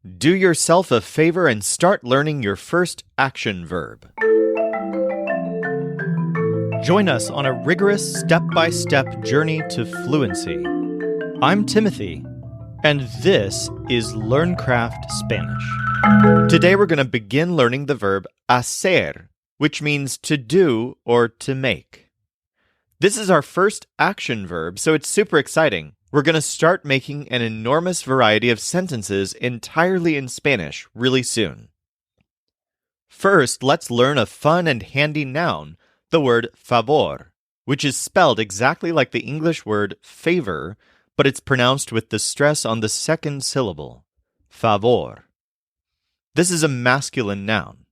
Do yourself a favor and start learning your first action verb. Join us on a rigorous step-by-step journey to fluency. I'm Timothy, and this is LearnCraft Spanish. Today we're going to begin learning the verb hacer, which means to do or to make. This is our first action verb, so it's super exciting. We're going to start making an enormous variety of sentences entirely in Spanish really soon. First, let's learn a fun and handy noun, the word favor, which is spelled exactly like the English word favor, but it's pronounced with the stress on the second syllable, favor. This is a masculine noun.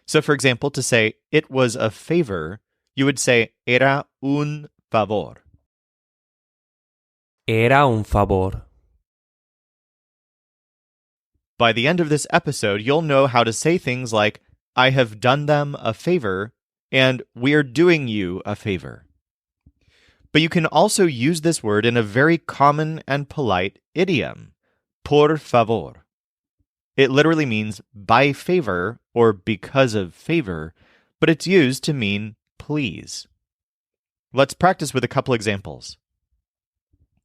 So, for example, to say it was a favor, you would say era un favor. Era un favor. By the end of this episode, you'll know how to say things like, I have done them a favor, and we're doing you a favor. But you can also use this word in a very common and polite idiom, por favor. It literally means by favor or because of favor, but it's used to mean please. Let's practice with a couple examples.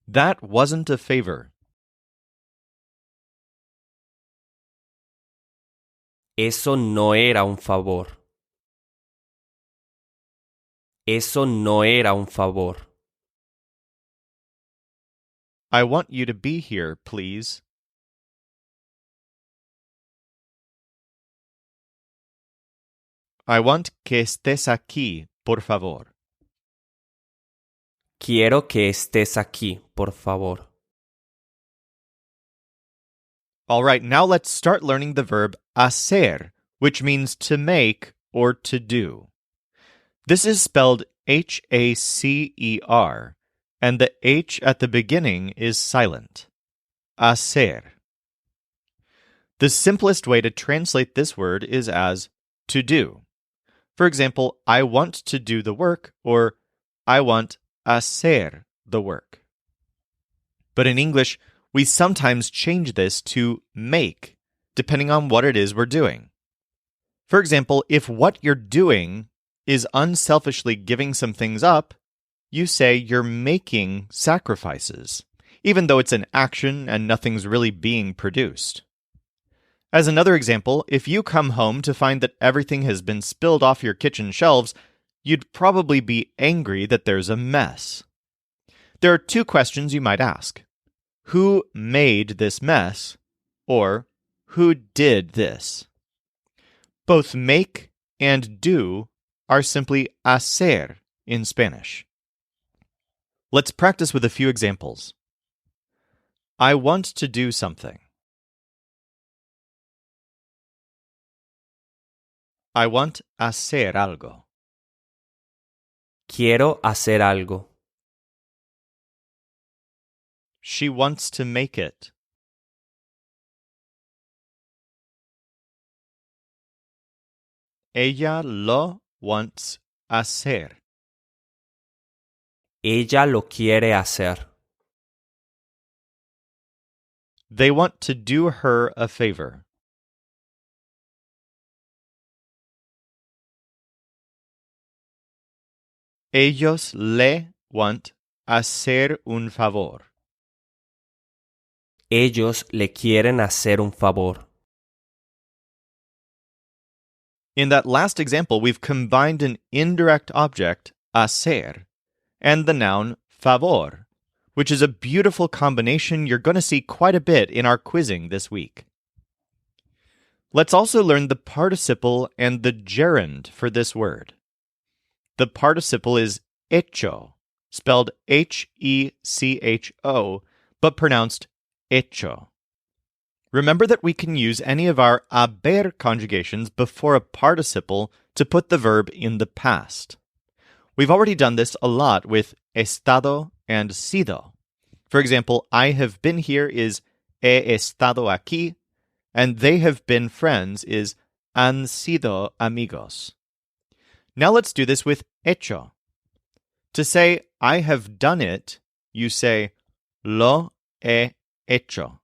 That wasn't a favor. Eso no era un favor. Eso no era un favor. I want you to be here, please. I want que estés aquí, por favor. Quiero que estés aquí, por favor. All right, now let's start learning the verb hacer, which means to make or to do. This is spelled H-A-C-E-R, and the H at the beginning is silent. Hacer. The simplest way to translate this word is as to do. For example, I want to do the work, or I want hacer the work. But in English, we sometimes change this to make, depending on what it is we're doing. For example, if what you're doing is unselfishly giving some things up, you say you're making sacrifices, even though it's an action and nothing's really being produced. As another example, if you come home to find that everything has been spilled off your kitchen shelves, you'd probably be angry that there's a mess. There are two questions you might ask. Who made this mess? Or, who did this? Both make and do are simply hacer in Spanish. Let's practice with a few examples. I want to do something. I want hacer algo. Quiero hacer algo. She wants to make it. Ella lo wants hacer. Ella lo quiere hacer. They want to do her a favor. Ellos le want hacer un favor. Ellos le quieren hacer un favor. In that last example, we've combined an indirect object, hacer, and the noun favor, which is a beautiful combination you're going to see quite a bit in our quizzing this week. Let's also learn the participle and the gerund for this word. The participle is hecho, spelled H-E-C-H-O, but pronounced hecho. Remember that we can use any of our haber conjugations before a participle to put the verb in the past. We've already done this a lot with estado and sido. For example, I have been here is he estado aquí, and they have been friends is han sido amigos. Now let's do this with hecho. To say, I have done it, you say, lo he hecho.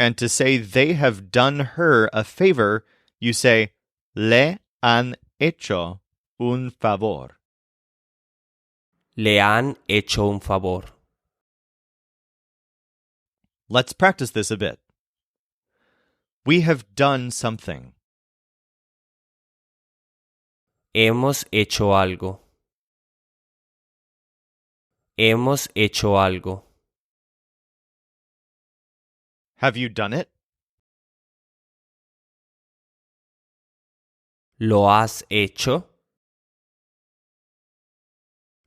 And to say they have done her a favor, you say, le han hecho un favor. Le han hecho un favor. Let's practice this a bit. We have done something. Hemos hecho algo. Hemos hecho algo. Have you done it? ¿Lo has hecho?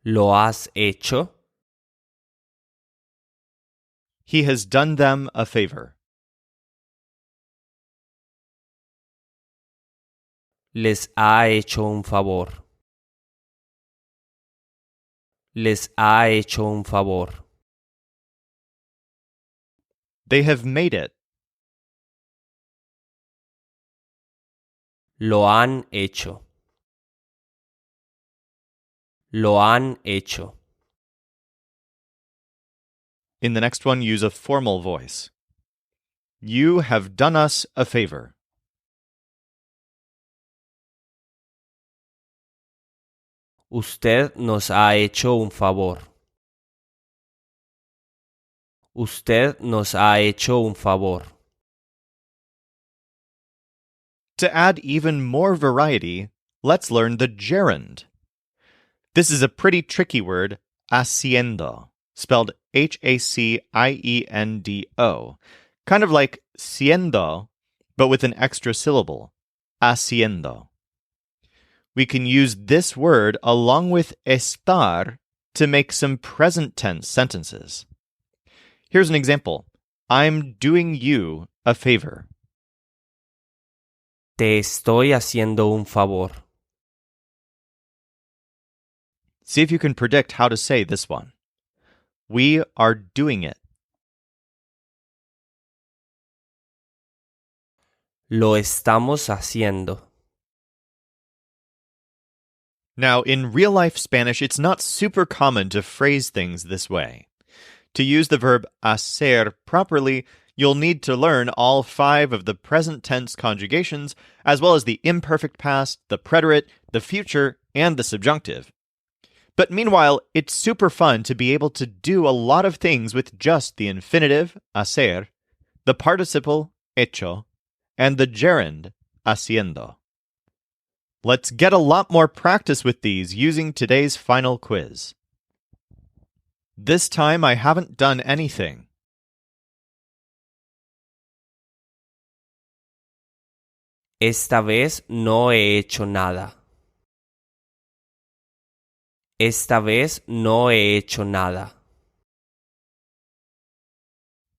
¿Lo has hecho? He has done them a favor. Les ha hecho un favor. Les ha hecho un favor. They have made it. Lo han hecho. Lo han hecho. In the next one, use a formal voice. You have done us a favor. Usted nos ha hecho un favor. Usted nos ha hecho un favor. To add even more variety, let's learn the gerund. This is a pretty tricky word, haciendo, spelled Haciendo, kind of like siendo, but with an extra syllable, haciendo. We can use this word along with estar to make some present tense sentences. Here's an example. I'm doing you a favor. Te estoy haciendo un favor. See if you can predict how to say this one. We are doing it. Lo estamos haciendo. Now, in real-life Spanish, it's not super common to phrase things this way. To use the verb hacer properly, you'll need to learn all 5 of the present tense conjugations, as well as the imperfect past, the preterite, the future, and the subjunctive. But meanwhile, it's super fun to be able to do a lot of things with just the infinitive, hacer, the participle, hecho, and the gerund, haciendo. Let's get a lot more practice with these using today's final quiz. This time I haven't done anything. Esta vez no he hecho nada. Esta vez no he hecho nada.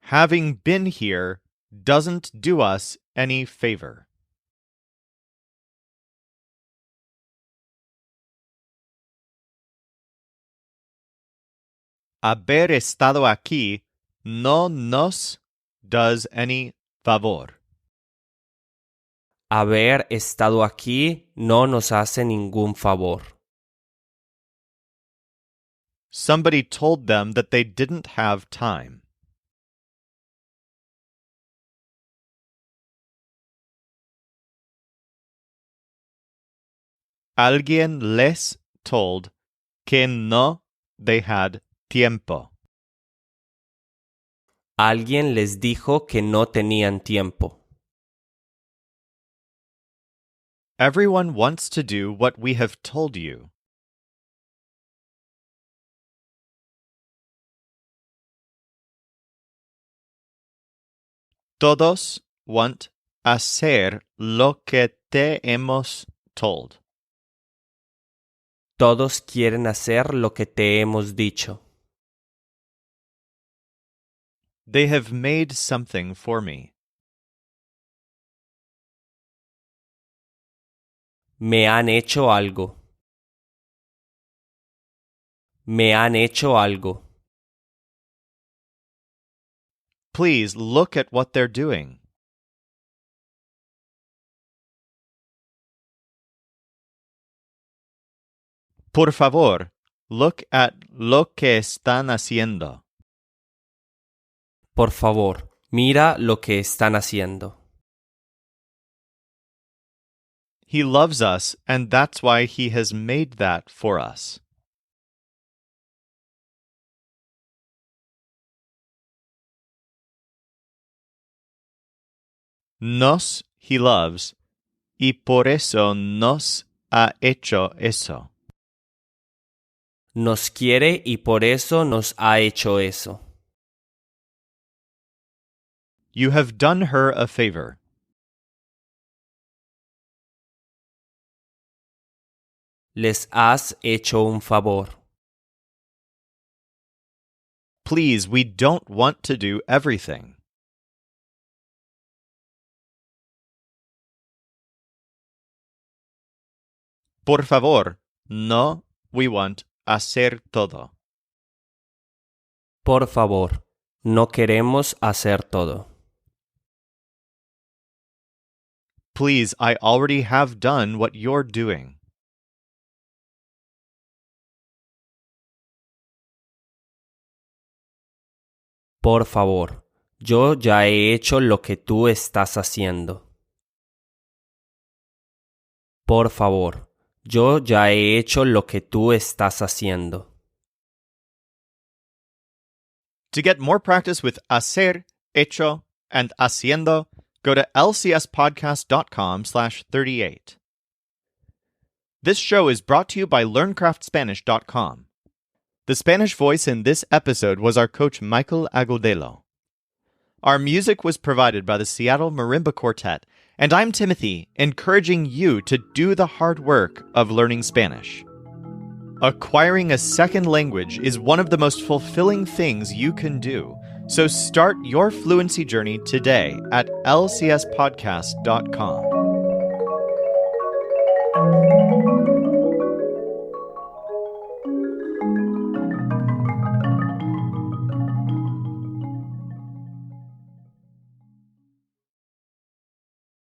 Having been here doesn't do us any favor. Haber estado aquí no nos does any favor. Haber estado aquí no nos hace ningún favor. Somebody told them that they didn't have time. Alguien les told que no they had tiempo. Alguien les dijo que no tenían tiempo. Everyone wants to do what we have told you. Todos want hacer lo que te hemos told. Todos quieren hacer lo que te hemos dicho. They have made something for me. Me han hecho algo. Me han hecho algo. Please look at what they're doing. Por favor, look at lo que están haciendo. Por favor, Mira lo que están haciendo. He loves us, and that's why he has made that for us. Nos he loves, y por eso nos ha hecho eso. Nos quiere y por eso nos ha hecho eso. You have done her a favor. Les has hecho un favor. Please, we don't want to do everything. Por favor, no, we want hacer todo. Por favor, no queremos hacer todo. Please, I already have done what you're doing. Por favor, yo ya he hecho lo que tú estás haciendo. Por favor, yo ya he hecho lo que tú estás haciendo. To get more practice with hacer, hecho, and haciendo, go to lcspodcast.com/38. This show is brought to you by LearnCraftSpanish.com. The Spanish voice in this episode was our coach Michael Agudelo. Our music was provided by the Seattle Marimba Quartet, and I'm Timothy, encouraging you to do the hard work of learning Spanish. Acquiring a second language is one of the most fulfilling things you can do, so start your fluency journey today at lcspodcast.com.